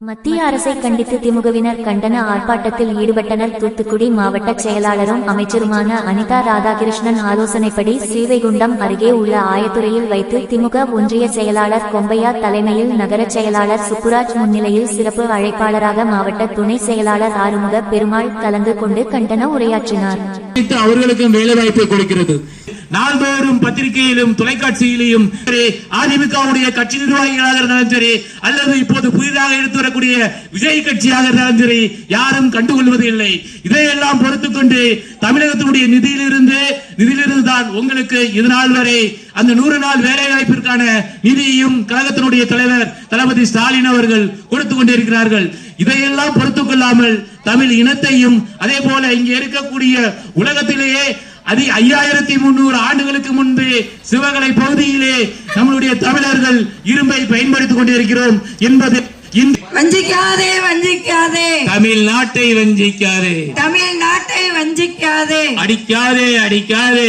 மத்திய அரசை கண்டித்து திமுகவினர் கண்டன ஆர்ப்பாட்டத்தில் ஈடுபட்டனர். தூத்துக்குடி மாவட்ட செயலாளரும் அமைச்சருமான அனிதா ராதாகிருஷ்ணன் ஆலோசனைப்படி ஸ்ரீவைகுண்டம் அருகே உள்ள ஆயத்துறையில் வைத்து திமுக ஒன்றிய செயலாளர் கொம்பையா தலைமையில் நகர செயலாளர் சுப்புராஜ் முன்னிலையில் சிறப்பு அழைப்பாளராக மாவட்ட துணை செயலாளர் ஆறுமுக பெருமாள் கலந்து கொண்டு கண்டன உரையாற்றினார். அவர்களுக்கும் வேலைவாய்ப்பை கொடுக்கிறது. நாள்தோறும் பத்திரிகையிலும் தொலைக்காட்சியிலும் அதிமுகவுடைய கட்சி நிர்வாகிகளாக இருந்தாலும் சரி, அல்லது இப்போது புதிதாக எடுத்து வரக்கூடிய விஜய் கட்சியாக இருந்தாலும் சரி, யாரும் கண்டுகொள்வது இல்லை. இதையெல்லாம் பொறுத்துக் கொண்டு தமிழகத்தினுடைய நிதியிலிருந்து தான் உங்களுக்கு இதுநாள் வரை அந்த 100 நாள் வேலை வாய்ப்பிற்கான நிதியையும் கழகத்தினுடைய தலைவர் தளபதி ஸ்டாலின் அவர்கள் கொடுத்துக் கொண்டிருக்கிறார்கள். இதையெல்லாம் பொறுத்துக் கொள்ளாமல் தமிழ் இனத்தையும் அதே போல இங்கே இருக்கக்கூடிய உலகத்திலேயே 5300 ஆண்டுகளுக்கு முன்பு சிவகலை பகுதியிலே நம்மளுடைய தமிழர்கள் இரும்பை பயன்படுத்திக் கொண்டிருக்கிறோம் என்பது வஞ்சிக்காதே வஞ்சிக்காதே, தமிழ்நாட்டை வஞ்சிக்காதே, தமிழ்நாட்டை வஞ்சிக்காதே, அடிக்காதே அடிக்காதே.